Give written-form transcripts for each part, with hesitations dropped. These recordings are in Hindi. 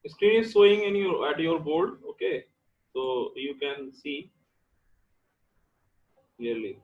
Screen is showing in your at your board. Okay, so you can see clearly.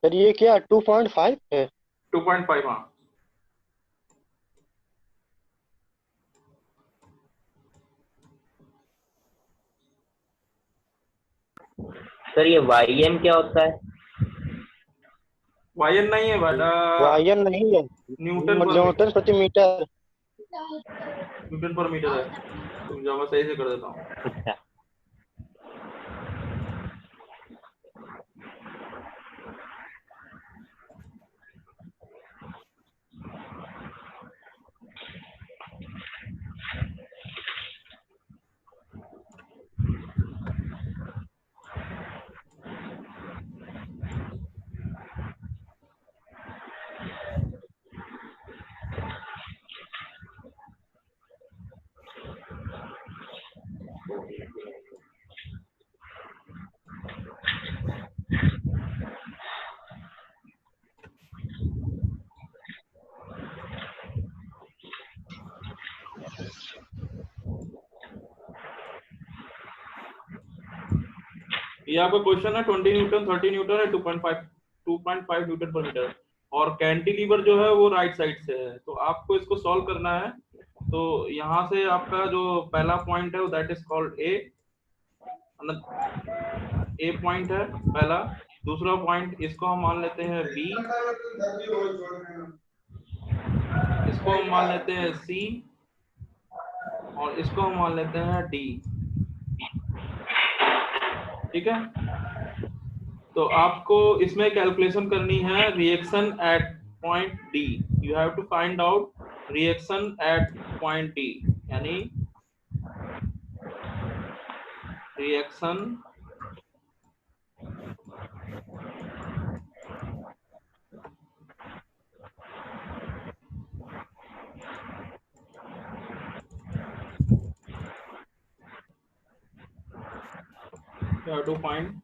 Sir ये क्या 2.5 है? 2.5 हाँ। सर ये YM क्या होता है? वायन नहीं है बेटा, वायन नहीं है, न्यूटन पर न्यूटन प्रति मीटर। न्यूटन पर मीटर है। तुम जाओ, मैं सही से कर देता हूँ। अच्छा, ये आपका क्वेश्चन है 20 न्यूटन, 30 न्यूटन है, 2.5 न्यूटन पर मीटर। और कैंटिलीवर जो है वो राइट साइड से है, तो आपको इसको सॉल्व करना है। तो यहाँ से आपका जो पहला पॉइंट है that is called a point है पहला। दूसरा पॉइंट इसको हम मान लेते हैं बी, इसको हम मान लेते हैं सी, और इसको हम मान लेते हैं डी। ठीक है, तो आपको इसमें कैलकुलेशन करनी है reaction at point D. You have to find out reaction at point D, यानी reaction you have to find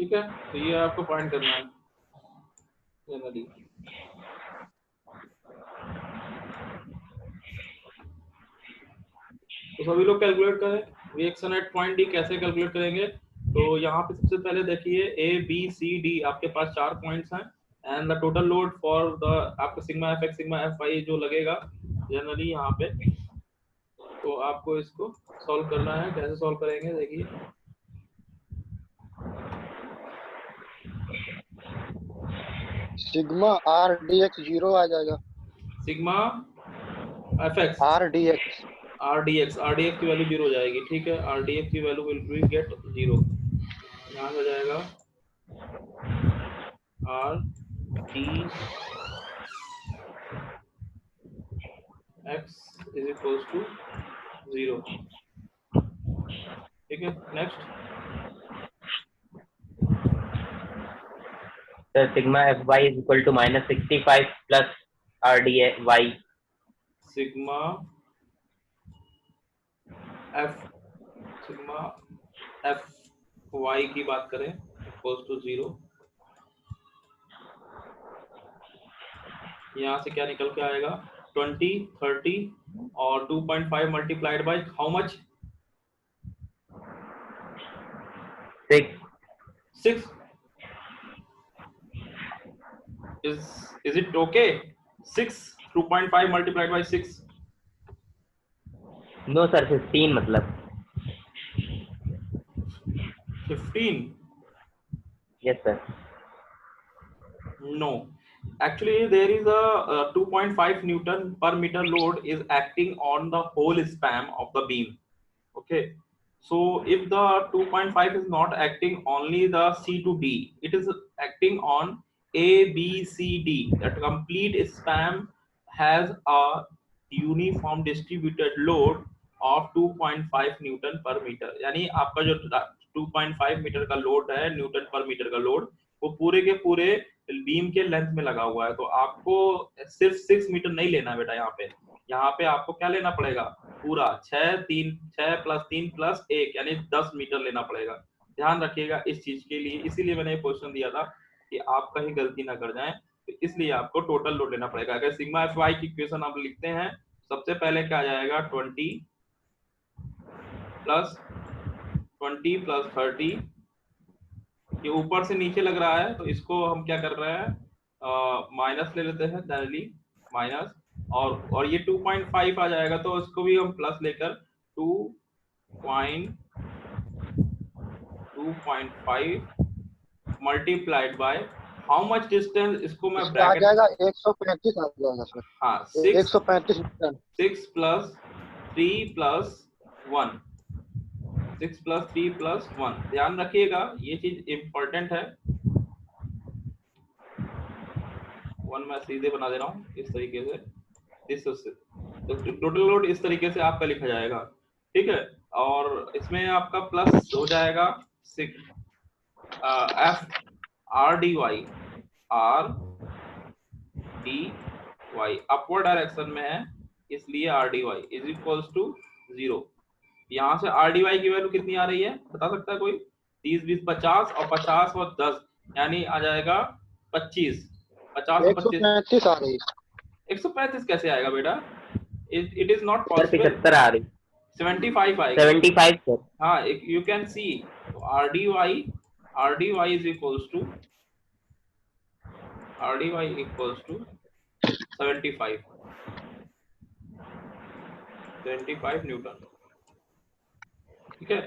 ठीक है, तो ये आपको फाइंड करना है जनरली। तो सभी लोग कैलकुलेट करें रिएक्शन एट पॉइंट डी कैसे कैलकुलेट करेंगे। तो यहाँ पे सबसे पहले देखिए ए बी सी डी आपके पास 4 पॉइंट्स हैं and the total load for the आपका sigma F X sigma F Y जो लगेगा जनरली यहाँ पे। तो आपको इसको सॉल्व करना है, कैसे सॉल्व करेंगे देखिए। सिग्मा आर डी एक्स 0 आ जाएगा। Sigma F X R D X R D X की वैल्यू 0 हो जाएगी। ठीक है, आर डी एक्स की वैल्यू विल बी गेट 0। यहाँ हो जाएगा R D X is equals to 0। ठीक है, next. Sir sigma F Y is equal to -65 plus R D Y. Sigma F Y की बात करें इक्वल्स टू 0। यहाँ से क्या निकल के आएगा 20 30 और 2.5 multiplied by how much 6 is it okay 6 2.5 multiplied by 6 no sir 15 मतलब 15 yes sir. no actually there is a 2.5 newton per meter load is acting on the whole span of the beam. Okay, so if the 2.5 is not acting only the C to D, it is acting on A, B, C, D. That complete span has a uniform distributed load of 2.5 Newton पर मीटर। यानी आपका जो 2.5 मीटर का लोड है न्यूटन पर मीटर का लोड वो पूरे के पूरे बीम के लेंथ में लगा हुआ है। तो आपको सिर्फ 6 मीटर नहीं लेना बेटा, यहाँ पे आपको क्या लेना पड़ेगा पूरा 6 प्लस 3 प्लस 1 यानी 10 मीटर लेना पड़ेगा। ध्यान रखिएगा इस चीज के लिए, इसीलिए मैंने क्वेश्चन दिया था कि आप कहीं गलती ना कर जाएं। तो इसलिए आपको टोटल लोड लेना पड़ेगा। अगर सिग्मा एफ वाई की इक्वेशन आप लिखते हैं सबसे पहले क्या आ जाएगा 20 प्लस 30। ये ऊपर से नीचे लग रहा है तो इसको हम क्या कर रहे हैं माइनस ले लेते हैं डायरेक्टली माइनस, और ये 2.5 आ जाएगा तो इसको भी हम प्लस लेकर 2.5 multiplied by how much distance, इसको मैं ब्रैकेट आ जाएगा 135 आ जाएगा सर। हाँ 135 metre. 6 plus 3 plus 1 6 plus 3 plus 1। ध्यान रखिएगा ये चीज इंपॉर्टेंट है। 1 मैं सीधे बना दे रहा हूँ इस तरीके से, तो टोटल लोड इस तरीके से आपका लिखा जाएगा। ठीक है, और इसमें आपका प्लस हो जाएगा F R D Y upward direction में है इसलिए R D Y is equals to 0। यहाँ से आर डी वाई की वैल्यू कितनी आ रही है बता सकता है कोई? 30 20 50 और 50 और 10 यानी आ जाएगा 25। 50 और 135 आ रही है। 135 कैसे आएगा बेटा? It is not possible. 75 आ रही 75 आएगा। 75 सर। हाँ you can see R D Y is equals to 75 newton. ठीक है,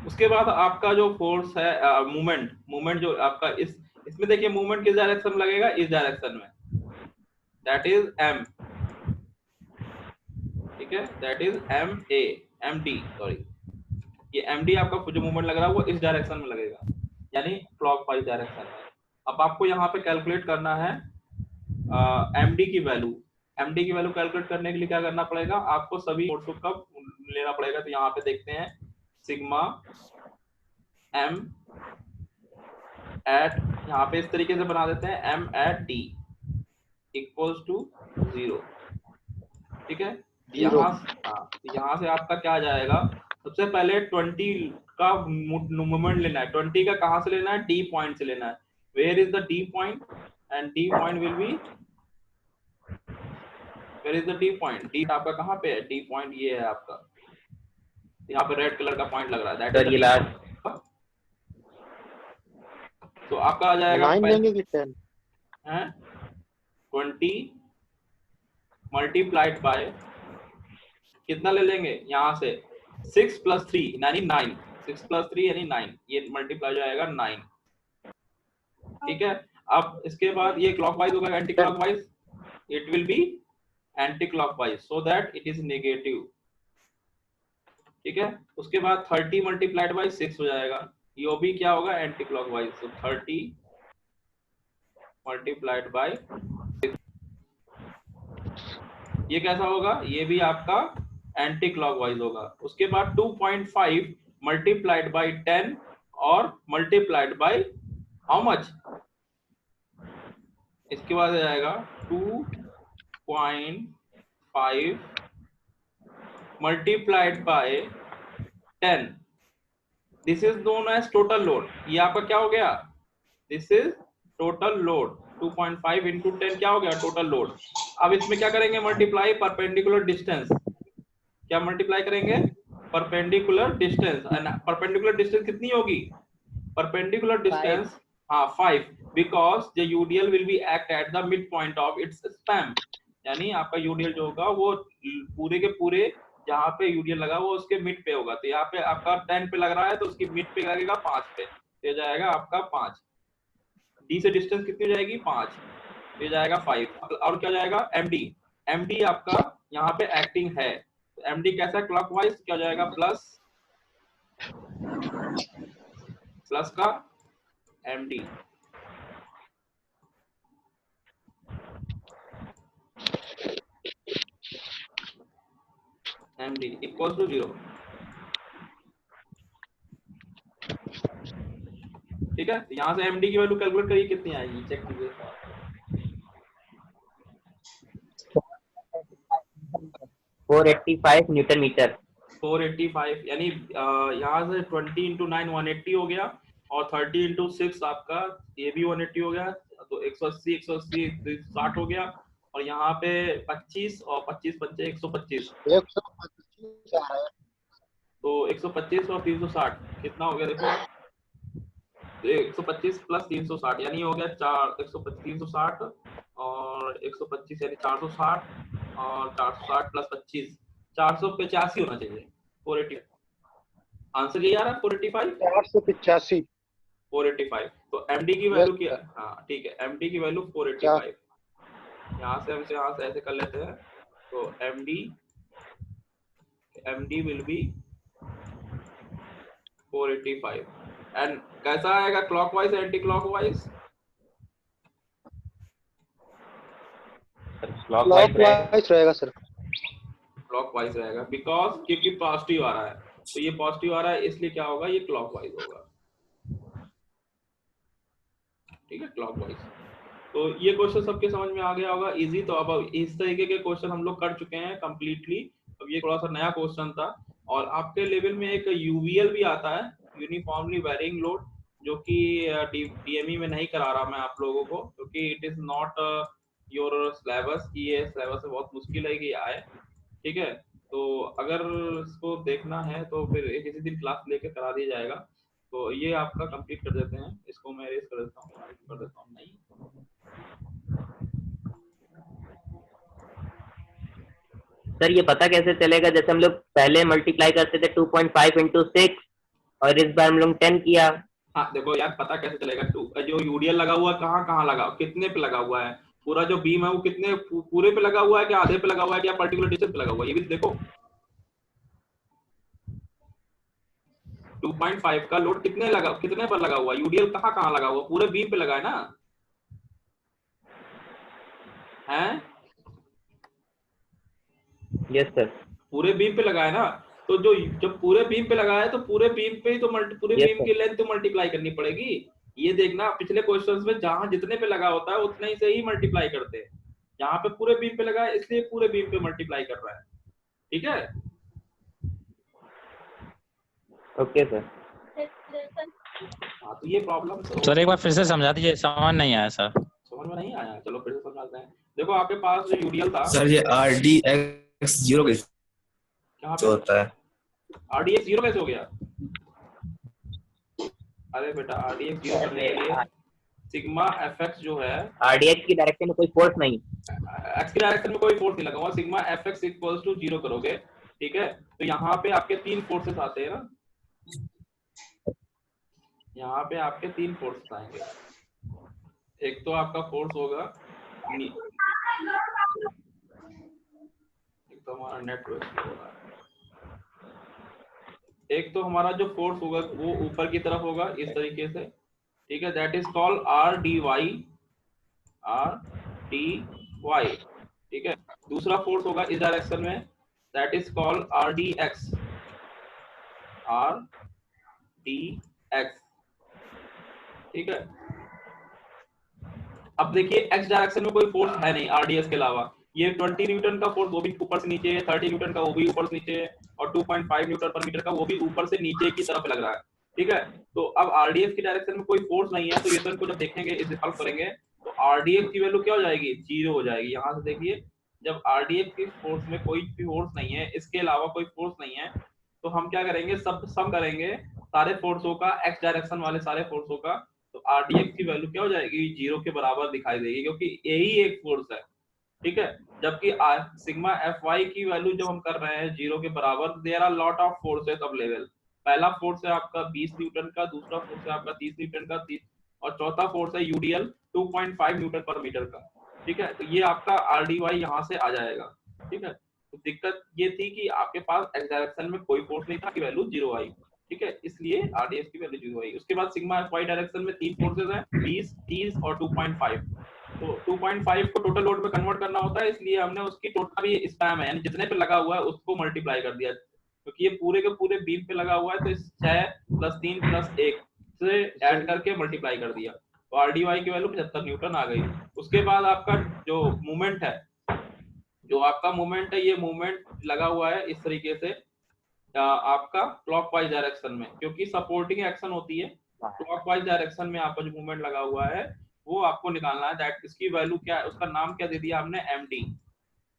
उसके बाद आपका जो फोर्स है मूवमेंट जो आपका इसमें देखिए मूवमेंट किस डायरेक्शन में लगेगा, इस डायरेक्शन में, दैट इज एम। ठीक है, that is M D sorry, ये एम डी आपका जो मूवमेंट लग रहा है वो इस डायरेक्शन में लगेगा यानी क्लॉकवाइज डायरेक्शन में। अब आपको यहाँ पे कैलकुलेट करना है एम डी की वैल्यू। कैलकुलेट करने के लिए क्या करना पड़ेगा आपको सभी फोर्स का लेना पड़ेगा। तो यहाँ पे देखते हैं सिग्मा एम एट, यहाँ पे इस तरीके से बना देते हैं M at D equals to 0। ठीक है, यहाँ से आपका क्या आ जाएगा सबसे पहले 20 का मोमेंट लेना है। 20 का कहां से लेना है? डी पॉइंट से लेना है। Where is the D point? And D point will be, where is the D point? D आपका कहां पे है? डी पॉइंट ये है आपका, यहाँ पे रेड कलर का पॉइंट लग रहा है, that is the D point. तो आपका आ जाएगा 9 लेंगे कि 10? 20 मल्टीप्लाइड बाय कितना ले लेंगे यहाँ से? 6 + 3 यानी 9, 6 + 3 यानी 9, ये मल्टीप्लाई हो जाएगा 9। ठीक है, अब इसके बाद ये क्लॉकवाइज होगा, anti clockwise, it will be anti clockwise so that it is negative. ठीक है, उसके बाद 30 मल्टीप्लाइड बाय 6 हो जाएगा, ये भी क्या होगा? Anti clockwise. तो 30 मल्टीप्लाइड बाय 6 ये कैसा होगा? ये भी आपका एंटी क्लॉकवाइज होगा। उसके बाद 2.5 मल्टीप्लाइड बाय 10 और मल्टीप्लाइड बाय हाउ मच? इसके बाद आ जाएगा 2.5 multiplied by 10, this is known as total load. ये आपका क्या हो गया? This is total load. 2.5 into 10 क्या हो गया? Total load. अब इसमें क्या करेंगे? Multiply perpendicular distance. क्या मल्टीप्लाई करेंगे? Perpendicular distance. And perpendicular distance कितनी होगी? Perpendicular distance 5, because the UDL will be act at the mid point of its span. यानी आपका यूडीएल जो होगा वो पूरे के पूरे जहाँ पे यूडीएल लगा वो उसके मिड पे होगा। तो यहाँ पे आपका 10 पे लग रहा है तो उसकी मिड पे लगेगा 5 पे, तो जाएगा आपका 5। डी से डिस्टेंस कितनी हो जाएगी? 5, ये जाएगा 5। और क्या जाएगा? एमडी। एमडी आपका यहाँ पे एक्टिंग है, तो एमडी कैसा? क्लॉकवाइज। क्या जाएगा? प्लस का एमडी, एमडी इक्वल टू 0। ठीक है, यहाँ से एमडी की वैल्यू कैलकुलेट करिए, कितनी आएगी चेक कीजिए। 485 न्यूटन मीटर। 485 यानी यहाँ से 20 इंटू 9 180 हो गया, और 30 इंटू 6 आपका ये भी 180 हो गया, तो 180 180 60 हो गया। और यहाँ पे 25 और 25 पंचे 125, 125 आ रहा है। तो 125 और 360 कितना हो गया? देखो, तो 125 प्लस 360 यानी हो गया 125 360 और 125 यानी 460, और 460 प्लस 25 485 होना चाहिए। 480 आंसर ये आ रहा है 485 485 485। तो एमडी की वैल्यू क्या है? हाँ ठीक है, एमडी की वैल्यू 485। यहाँ से हम यहाँ से ऐसे कर लेते हैं, तो एमडी विल बी 485। एंड कैसा आएगा? Clockwise anti clockwise? क्लॉकवाइज रहेगा सर। क्लॉकवाइज रहेगा, बिकॉज क्योंकि पॉजिटिव आ रहा है, तो ये पॉजिटिव आ रहा है इसलिए क्या होगा? ये क्लॉकवाइज होगा। ठीक है, क्लॉकवाइज। तो ये क्वेश्चन सबके समझ में आ गया होगा, इजी। तो अब इस तरीके के क्वेश्चन हम लोग कर चुके हैं कंप्लीटली। अब ये थोड़ा सा नया क्वेश्चन था। और आपके लेवल में एक यूवीएल भी आता है, यूनिफॉर्मली वेरिंग लोड, जो कि डीएमई में नहीं करा रहा मैं आप लोगों को, क्योंकि it is not your syllabus की, ये सिलेबस में बहुत मुश्किल है कि आए। ठीक है, तो अगर इसको देखना है तो फिर किसी दिन क्लास लेके करा दिया जाएगा। तो ये आपका कंप्लीट कर देते हैं, इसको मैं रेस कर देता हूँ, नहीं सर ये पता कैसे चलेगा? जैसे हम लोग पहले मल्टीप्लाई करते थे 2.5 इंटू 6 और इस बार हम लोग 10 किया। हाँ देखो यार, पता कैसे चलेगा? जो यूडीएल लगा हुआ है कहाँ कहाँ लगा, कितने पे लगा हुआ है, पूरा जो बीम है वो कितने पूरे पे लगा हुआ है, क्या आधे पे लगा हुआ है, क्या पर्टिकुलर डिस्टेंस पे लगा हुआ है, ये भी देखो। 2.5 का लोड कितने पर लगा हुआ है? यूडीएल कहाँ कहाँ लगा हुआ? पूरे बीम पे लगा है ना, है? यस सर, पूरे बीम पे लगा है ना। तो जो जब पूरे बीम पे लगा है तो पूरे बीम पे ही तो पूरे बीम की लेंथ तो मल्टीप्लाई करनी पड़ेगी। ये देखना पिछले क्वेश्चंस में जहां जितने पे लगा होता है उतने ही से ही मल्टीप्लाई करते हैं। यहाँ पे पूरे बीम पे लगा है इसलिए पूरे बीम पे मल्टीप्लाई कर रहा है। ठीक है, ओके सर। हाँ, तो ये प्रॉब्लम सर एक बार फिर से समझा दीजिए, समझ नहीं आया सर। समझ में नहीं आया, चलो फिर से समझाते हैं। देखो आपके पास जो यूडीएल था, सर ये RDX 0 कैसे यहाँ पे होता है? RDX 0 कैसे हो गया? अरे बेटा RDX 0 करने के लिए सिग्मा fx जो है, RDX की डायरेक्शन में कोई फोर्स नहीं, x की डायरेक्शन में कोई फोर्स नहीं लगा हुआ, सिग्मा fx इक्वल्स टू 0 करोगे, ठीक है? तो यहाँ पे आपके 3 फोर्सेस आते हैं ना, यहाँ पे आपके 3 फोर्सेस आएंगे। एक तो आपका फोर्स होगा, एक तो हमारा नेटवर्क होगा, एक तो हमारा जो फोर्स होगा वो ऊपर की तरफ होगा इस तरीके से, ठीक है? दैट इज कॉल्ड RDY, ठीक है? दूसरा फोर्स होगा इस डायरेक्शन में, दैट इज कॉल्ड RDX, ठीक है? अब देखिए x डायरेक्शन में कोई फोर्स है नहीं RDS के अलावा, ये 20 न्यूटन का फोर्स वो भी ऊपर से नीचे है, 30 न्यूटन का वो भी ऊपर से नीचे है, और 2.5 न्यूटन पर मीटर का वो भी ऊपर से नीचे की तरफ लग रहा है, ठीक है? तो अब RDS की डायरेक्शन में कोई फोर्स नहीं है, तो ये को जब देखेंगे, इसे सॉल्व करेंगे, तो RDX की वैल्यू क्या हो जाएगी? 0 हो जाएगी। यहाँ से देखिए, जब RDX की फोर्स में कोई भी फोर्स नहीं है, इसके अलावा कोई फोर्स नहीं है, तो हम क्या करेंगे, सब सम करेंगे सारे फोर्सों का, x डायरेक्शन वाले सारे फोर्सों का, तो RDX की वैल्यू क्या हो जाएगी? 0 के बराबर दिखाई देगी, क्योंकि यही एक फोर्स है, ठीक है? जबकि सिग्मा Fy की वैल्यू जब हम कर रहे हैं 0 के बराबर, there are lot of forces available. पहला फोर्स है आपका 20 न्यूटन का, दूसरा फोर्स है आपका 30 न्यूटन का, और चौथा फोर्स है UDL 2.5 न्यूटन पर मीटर का, ठीक है? तो ये आपका RDY यहाँ से आ जाएगा, ठीक है? तो दिक्कत ये थी कि आपके पास x डायरेक्शन में कोई फोर्स नहीं था, की वैल्यू 0 आई, ठीक है? इसलिए RDS की वैल्यू 0 आई। उसके बाद सिग्मा Fy डायरेक्शन में 3 फोर्सेस हैं, 20, 30 और 2.5। तो 2.5 को टोटल लोड में कन्वर्ट करना होता है, इसलिए हमने उसकी टोटल भी स्पैम है, यानी जितने पे लगा हुआ है उसको मल्टीप्लाई कर दिया, क्योंकि ये पूरे के पूरे बीम पे लगा हुआ है, तो 6 + 3 + 1 से ऐड करके मल्टीप्लाई कर दिया, तो RDY की वैल्यू 75 न्यूटन आ गई। उसके बाद आपका जो मूवमेंट है, ये मूवमेंट लगा हुआ है इस तरीके से आपका क्लॉकवाइज डायरेक्शन में, क्योंकि सपोर्टिंग एक्शन होती है, क्लॉकवाइज डायरेक्शन में आपका जो मूवमेंट लगा हुआ है वो आपको निकालना है। दैट इसकी वैल्यू क्या है, उसका नाम क्या दे दिया हमने? MD।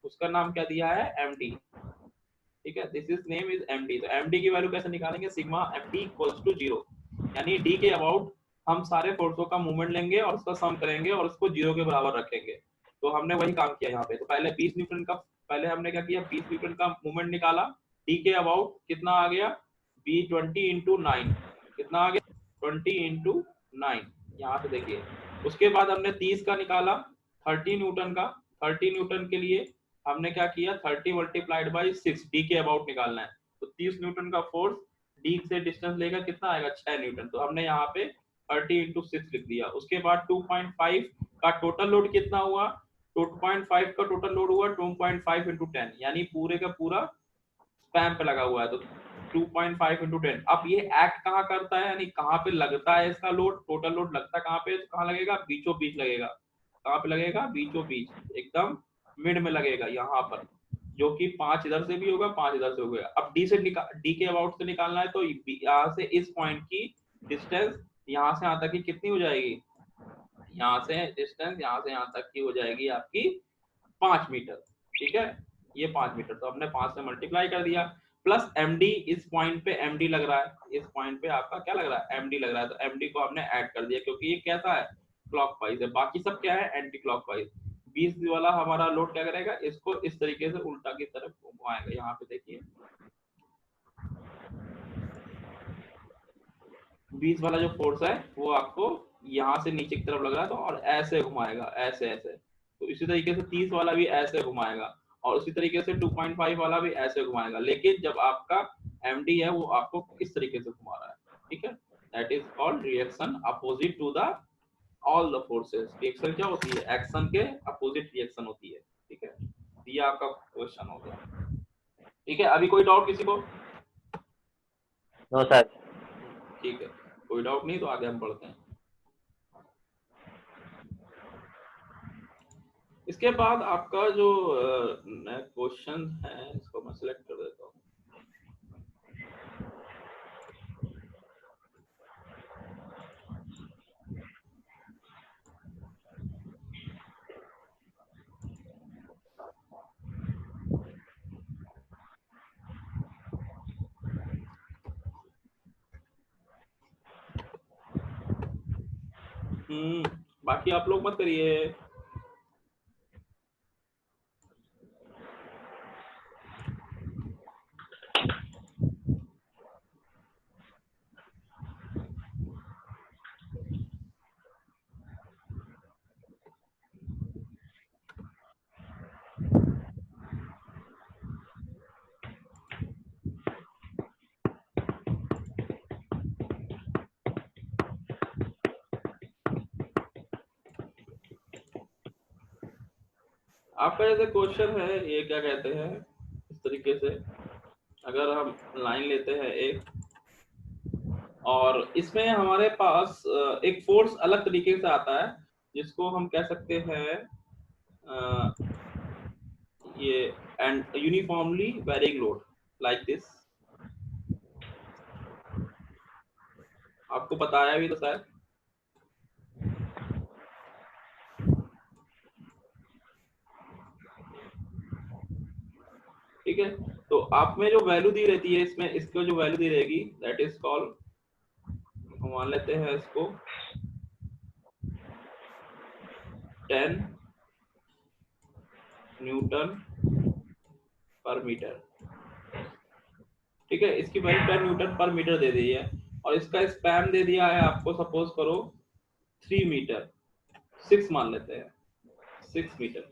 उसका नाम क्या दिया है? MD, ठीक है? This is name is MD। तो MD की वैल्यू कैसे निकालेंगे? सिग्मा MD = 0, यानी D के अबाउट हम सारे फोर्सों का मूवमेंट लेंगे और उसका सम करेंगे और उसको 0 के बराबर रखेंगे। तो हमने वही काम किया यहाँ पे। तो पहले 20 न्यूटन का, पहले हमने क्या किया, 20 न्यूटन का मूवमेंट निकाला, D के अबाउट कितना आ गया? B20 × 9, कितना आ गया? 20 × 9, यहाँ से देखिए। उसके बाद हमने 30 का निकाला, 30 न्यूटन का, 30 न्यूटन के लिए हमने क्या किया, 30 × 6, D के अबाउट निकालना है, तो 30 न्यूटन का फोर्स D से डिस्टेंस लेगा, कितना आएगा? 6 न्यूटन। तो हमने यहाँ पे 30 × 6 लिख दिया। उसके बाद 2.5 का टोटल लोड कितना हुआ? 2.5 का टोटल लोड हुआ 2.5 × 10, यानी पूरे का पूरा स्पैम पे लगा हुआ है, तो 2.5 × 10। अब ये एक्ट कहाँ करता है, यानी कहाँ पे लगता है इसका लोड? टोटल लोड लगता है कहाँ पे? तो कहाँ लगेगा? बीचों बीच लगेगा। कहाँ पे लगेगा? बीचों बीच, एकदम मिड में लगेगा, यहाँ पर, जो कि 5 इधर से भी होगा, 5 इधर से होगा। अब D के अबाउट से निकालना है, तो यहाँ से इस पॉइंट की डिस्टेंस यहाँ से यहाँ तक की कितनी हो जाएगी? यहाँ से डिस्टेंस यहाँ से यहाँ तक की हो जाएगी आपकी 5 मीटर, ठीक है? ये 5 मीटर, तो हमने 5 से मल्टीप्लाई कर दिया, प्लस MD, इस पॉइंट पे MD लग रहा है, इस पॉइंट पे आपका क्या लग रहा है? MD लग रहा है, तो MD को हमने ऐड कर दिया, क्योंकि ये कैसा है? क्लॉकवाइज है, बाकी सब क्या है? Anti clockwise. 20 वाला हमारा लोड क्या करेगा? इसको इस तरीके से उल्टा की तरफ घुमाएगा। यहाँ पे देखिए 20 वाला जो फोर्स है वो आपको यहाँ से नीचे की तरफ लग रहा है, तो और ऐसे घुमाएगा, ऐसे ऐसे। तो इसी तरीके से 30 वाला भी ऐसे घुमाएगा, और उसी तरीके से 2.5 वाला भी ऐसे घुमाएगा। लेकिन जब आपका MD है वो आपको इस तरीके से घुमा रहा है, ठीक है? That is called reaction opposite to the all the forces. Reaction क्या होती है? एक्शन के अपोजिट रिएक्शन होती है, ठीक है? ये आपका क्वेश्चन हो गया, ठीक है? अभी कोई डाउट किसी को? No sir. ठीक है, कोई डाउट नहीं, तो आगे हम बढ़ते हैं। इसके बाद आपका जो क्वेश्चन है, इसको मैं सिलेक्ट कर देता हूँ। बाकी आप लोग मत करिए। आपका जैसे क्वेश्चन है ये क्या कहते हैं, इस तरीके से अगर हम लाइन लेते हैं एक, और इसमें हमारे पास एक फोर्स अलग तरीके से आता है जिसको हम कह सकते हैं ये and uniformly varying load like this. आपको बताया भी तो शायद। ठीक है, तो आप में जो वैल्यू दी रहती है इसमें, इसको जो वैल्यू दी रहेगी दैट इज कॉल्ड, मान लेते हैं इसको 10 न्यूटन पर मीटर। ठीक है, इसकी वैल्यू 10 न्यूटन पर मीटर दे दी है और इसका स्पैन दे दिया है आपको, सपोज करो 3 मीटर, 6 मान लेते हैं, 6 मीटर।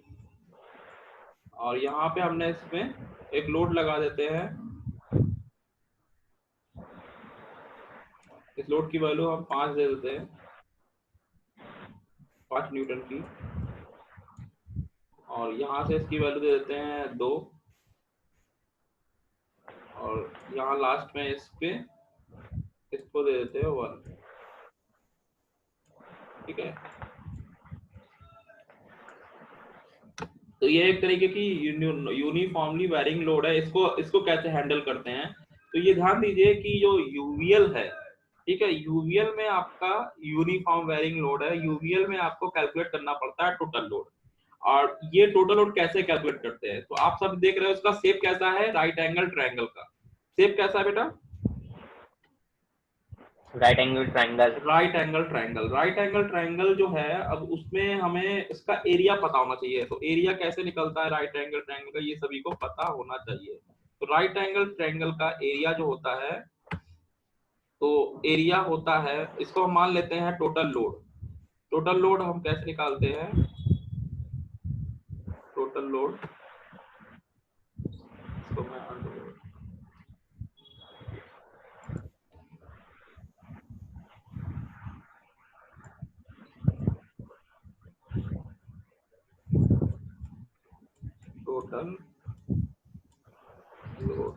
और यहाँ पे हमने इसमें एक लोड लगा देते हैं, इस लोड की वैल्यू हम 5 दे देते हैं, 5 न्यूटन की। और यहाँ से इसकी वैल्यू दे देते हैं 2, और यहाँ लास्ट में इस पे इसको दे देते हैं 1। ठीक है, तो ये एक तरीके की यूनिफॉर्मली वेरिंग लोड है। इसको कैसे हैंडल करते हैं, तो ये ध्यान दीजिए कि जो यूवीएल है, ठीक है, यूवीएल में आपका यूनिफॉर्म वेरिंग लोड है, यूवीएल में आपको कैलकुलेट करना पड़ता है टोटल लोड। और ये टोटल लोड कैसे कैलकुलेट करते हैं, तो आप सब देख रहे हो उसका शेप कैसा है, राइट एंगल ट्रायंगल का शेप कैसा है बेटा, right angle triangle. Right angle triangle, right angle triangle जो है, अब उसमें हमें इसका एरिया पता होना चाहिए। तो एरिया कैसे निकलता है राइट एंगल ट्रायंगल का, ये सभी को पता होना चाहिए। तो राइट एंगल ट्रायंगल का एरिया जो होता है, तो एरिया होता है, इसको हम मान लेते हैं टोटल लोड। टोटल लोड हम कैसे निकालते हैं, टोटल लोड, इसको मैं टोटल लोड,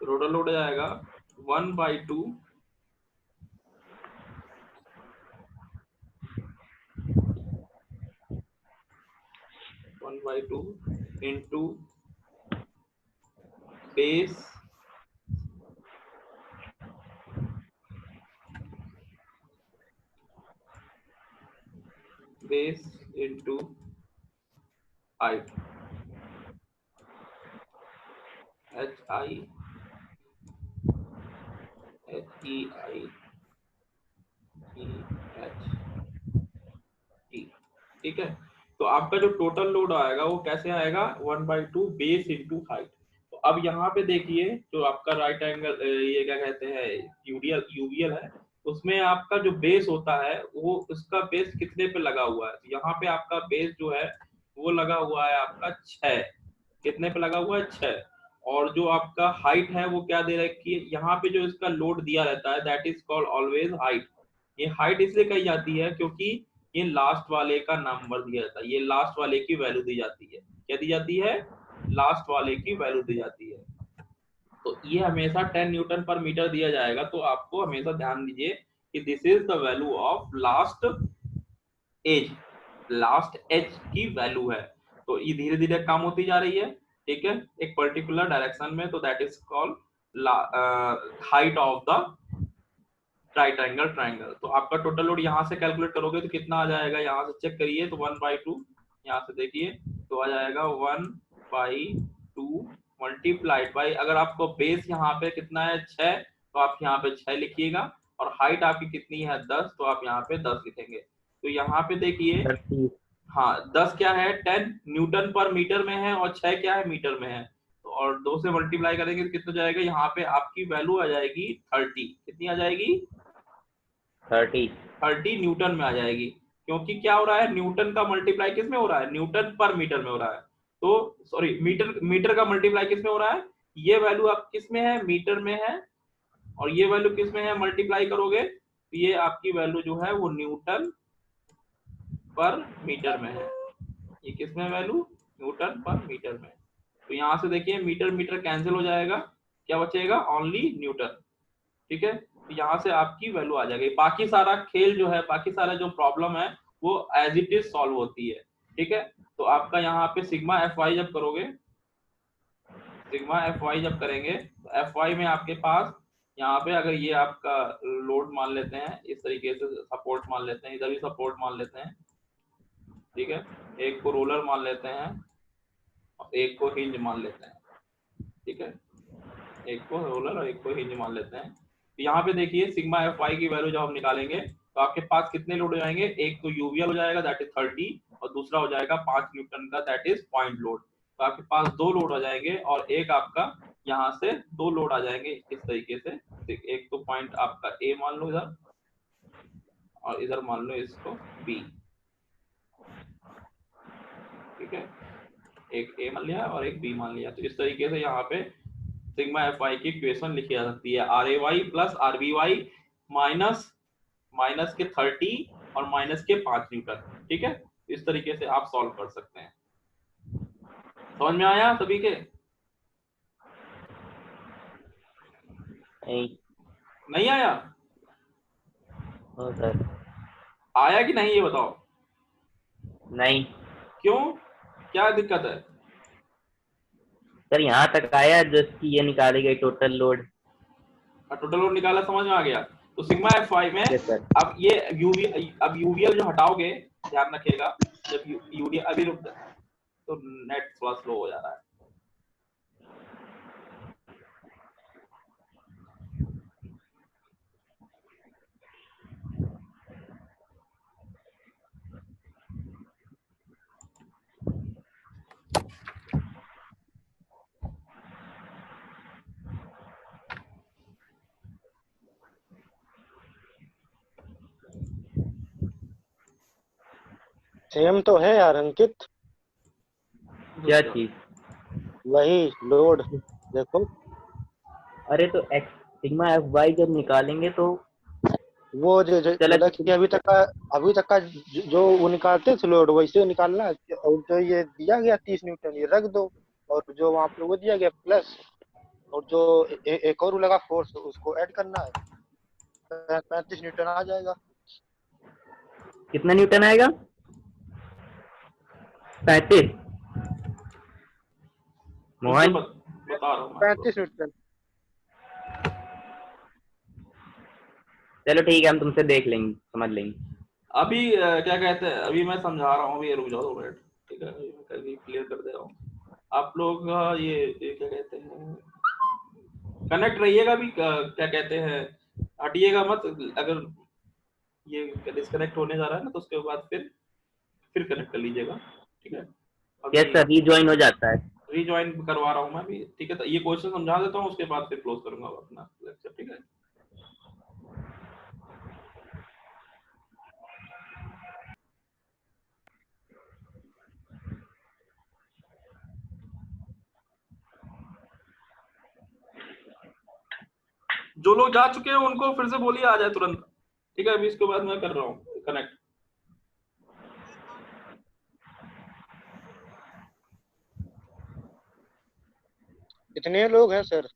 टोटल लोड जाएगा 1/2 into base into height, ठीक है। तो आपका जो टोटल लोड आएगा वो कैसे आएगा, 1/2 बेस इंटू हाइट। तो अब यहाँ पे देखिए, जो आपका राइट एंगल ये क्या कहते हैं यूवीएल है, उसमें आपका जो बेस होता है वो उसका बेस कितने पे लगा हुआ है, तो यहाँ पे आपका बेस जो है वो लगा हुआ है आपका 6, कितने पे लगा हुआ है 6। और जो आपका हाइट है वो क्या दे रखी है, यहाँ पे जो इसका लोड दिया रहता है that is called always height. ये हाइट इसलिए कही जाती है क्योंकि ये लास्ट वाले का नंबर दिया जाता है, ये लास्ट वाले की वैल्यू दी जाती है। क्या दी जाती है, लास्ट वाले की वैल्यू दी जाती है। तो ये हमेशा 10 न्यूटन पर मीटर दिया जाएगा। तो आपको हमेशा ध्यान दीजिए कि this is the value of last edge, last edge की वैल्यू है। तो ये धीरे धीरे कम होती जा रही है, ठीक है, एक पर्टिकुलर डायरेक्शन में। तो that is called height of the right angle triangle. तो आपका टोटल लोड यहाँ से कैलकुलेट करोगे तो कितना आ जाएगा, यहाँ से चेक करिए, तो 1/2 यहाँ से देखिए तो आ जाएगा 1/2 मल्टीप्लाइड बाई, अगर आपको बेस यहाँ पे कितना है 6, तो आप यहाँ पे 6 लिखिएगा, और हाइट आपकी कितनी है 10, तो आप यहाँ पे 10 लिखेंगे। तो यहाँ पे देखिए, 30। हाँ 10 क्या है 10 न्यूटन पर मीटर में है, और 6 क्या है मीटर में है। तो और 2 से मल्टीप्लाई करेंगे तो कितना जाएगा, यहाँ पे आपकी वैल्यू आ जाएगी 30। कितनी आ जाएगी, 30 न्यूटन में आ जाएगी। क्योंकि क्या हो रहा है, न्यूटन का मल्टीप्लाई किस में हो रहा है, न्यूटन पर मीटर में हो रहा है। तो सॉरी, मीटर का मल्टीप्लाई किस में हो रहा है, ये वैल्यू आप किस में है, मीटर में है, और ये वैल्यू किस में है, मल्टीप्लाई करोगे तो ये आपकी वैल्यू जो है वो न्यूटन पर मीटर में है। ये किस में वैल्यू, न्यूटन पर मीटर में। तो यहाँ से देखिए मीटर मीटर कैंसिल हो जाएगा, क्या बचेगा, ओनली न्यूटन। ठीक है, तो यहाँ से आपकी वैल्यू आ जाएगी। बाकी सारा खेल जो है, बाकी सारा जो प्रॉब्लम है वो एज इट इज सॉल्व होती है। ठीक है, तो आपका यहाँ पे सिग्मा एफ वाई जब करोगे, सिग्मा एफ वाई जब करेंगे तो एफ वाई में आपके पास यहाँ पे अगर ये आपका लोड मान लेते हैं, इस तरीके से सपोर्ट मान लेते हैं, इधर भी सपोर्ट मान लेते हैं। ठीक है, एक को रोलर मान लेते हैं और एक को हिंज मान लेते हैं। ठीक है, एक को रोलर और एक को हिंज मान लेते हैं। तो यहाँ पे देखिए सिग्मा एफ वाई की वैल्यू जब हम निकालेंगे तो आपके पास कितने लोड हो जाएंगे, एक तो यूवीएल हो जाएगा दैट इज 30, और दूसरा हो जाएगा 5 न्यूटन का दैट इज पॉइंट लोड। तो आपके पास 2 लोड हो जाएंगे, और एक आपका यहाँ से 2 लोड आ जाएंगे इस तरीके से। एक तो पॉइंट आपका ए मान लो इधर, और इधर मान लो इसको बी। ठीक है, एक ए मान लिया और एक बी मान लिया। तो इस तरीके से यहाँ पे सिग्मा एफ वाई की इक्वेशन लिखी जा सकती है, R A Y plus R B Y minus minus के 30 और माइनस के 5 न्यूटन। ठीक है, इस तरीके से आप सॉल्व कर सकते हैं। समझ में आया सभी के, नहीं आया, सर आया कि नहीं ये बताओ, नहीं क्यों, क्या दिक्कत है। सर, यहाँ तक आया जो इसकी ये निकाली गई टोटल लोड। टोटल लोड निकाला, समझ में आ गया। तो सिग्मा एफ वाई में यस सर। अब ये अब यूवीएल जो हटाओगे, ध्यान रखिएगा, जब यूडी अभी रुक तो नेट थोड़ा स्लो हो जा रहा है। सेम तो है यार अंकित, क्या चीज? वही लोड देखो। अरे तो एक्स सिग्मा एफ वाई जब निकालेंगे तो वो जो मतलब कि अभी तक का जो वो निकालते थे लोड वैसे निकालना है। और जो ये दिया गया 30 न्यूटन ये रख दो, और जो वहाँ पे वो दिया गया प्लस, और जो एक और लगा फोर्स उसको ऐड करना है, 35 न्यूटन आ जाएगा। कितना न्यूटन आएगा? 35। मोहन बता रहा हूँ 35 न्यूटन। चलो ठीक है, हम तुमसे देख लेंगे, समझ लेंगे। अभी क्या कहते हैं, अभी मैं समझा रहा हूँ, अभी रुक जाओ 2 मिनट। ठीक है, अभी मैं करके क्लियर कर दे रहा हूँ आप लोग। ये क्या कहते हैं, कनेक्ट रहिएगा भी, क्या कहते हैं, हटिएगा मत। अगर ये डिस्कनेक्ट होने जा रहा है ना तो उसके बाद फिर कनेक्ट कर लीजिएगा। ठीक है, यस सर, रीजॉइन हो जाता है। रीजॉइन करवा रहा हूँ मैं भी। ठीक है, तो ये क्वेश्चन समझा देता हूँ, उसके बाद फिर क्लोज करूंगा अपना लेक्चर। ठीक है, जो लोग जा चुके हैं उनको फिर से बोलिए आ जाए तुरंत। ठीक है, अभी इसके बाद मैं कर रहा हूँ कनेक्ट। कितने लोग हैं सर?